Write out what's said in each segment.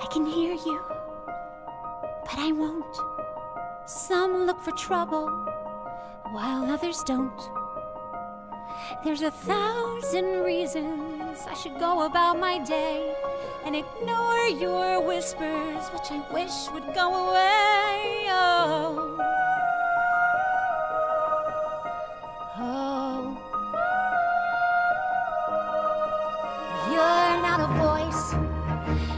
I can hear you, but I won't. Some look for trouble, while others don't. There's 1,000 reasons I should go about my day and ignore your whispers, which I wish would go away. Oh, oh. You're not a voice,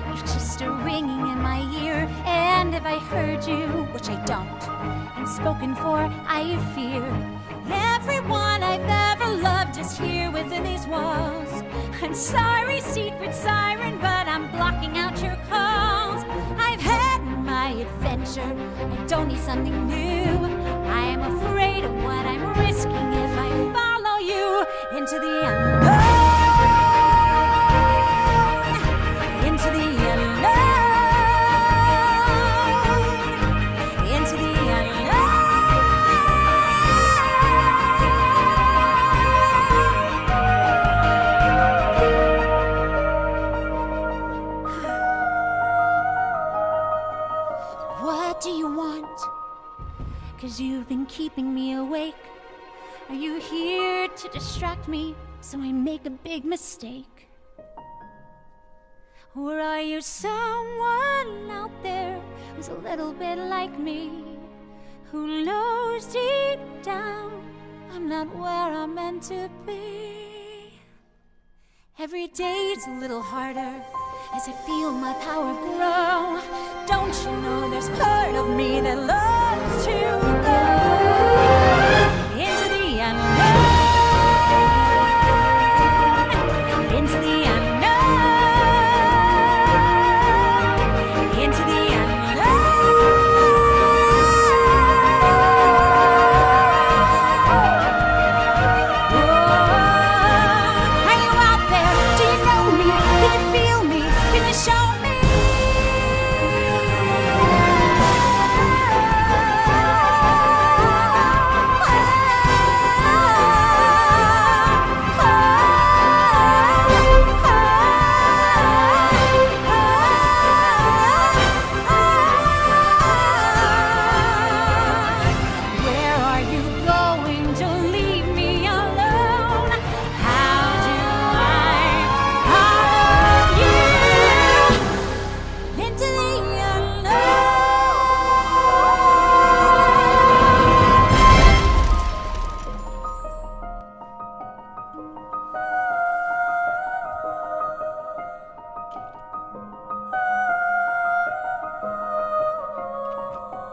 you're just a ringing in my ear. And if I heard you, which I don't, and spoken for, I fear. Everyone I've ever loved is here within these walls. I'm sorry, secret siren, but I'm blocking out your calls. I've had my adventure, I don't need something new. I am afraid of what I'm risking if I follow you into the unknown. Into the unknown. Into the unknown. What do you want? 'Cause you've been keeping me awake. Are you here to distract me so I make a big mistake? Or are you someone out there who's a little bit like me, who knows deep down I'm not where I'm meant to be? Every day's a little harder as I feel my power grow. Don't you know there's part of me that loves to go into the unknown, into the unknown, into the unknown. Are you out there? Do you know me? Can you feel me? Can you show me?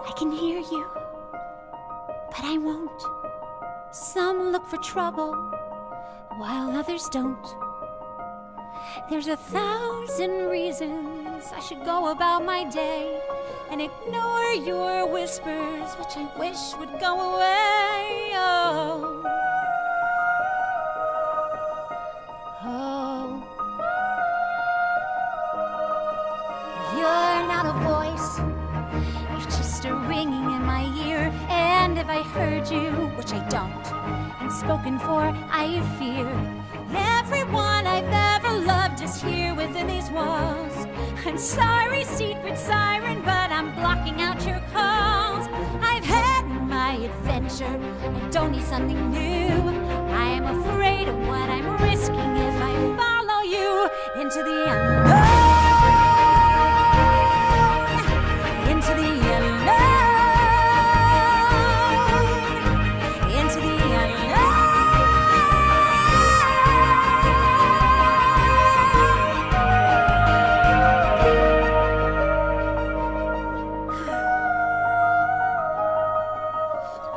I can hear you, but I won't. Some look for trouble, while others don't. There's 1,000 reasons I should go about my day and ignore your whispers, which I wish would go away. Oh, oh. You're not a voice, you're just a ringing in my ear. And if I heard you, which I don't, and spoken for, I fear. Everyone I've ever loved is here within these walls. I'm sorry, secret siren, but I'm blocking out your calls. I've had my adventure, I don't need something new. I am afraid of what I'm risking if I follow you into the unknown. Into the unknown, into the unknown.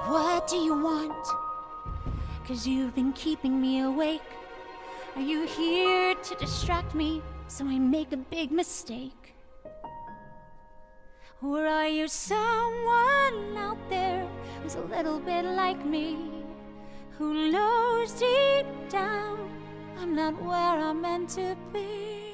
What do you want? 'Cause you've been keeping me awake. Are you here to distract me so I make a big mistake? Or are you someone out there who's a little bit like me, who knows deep down I'm not where I'm meant to be?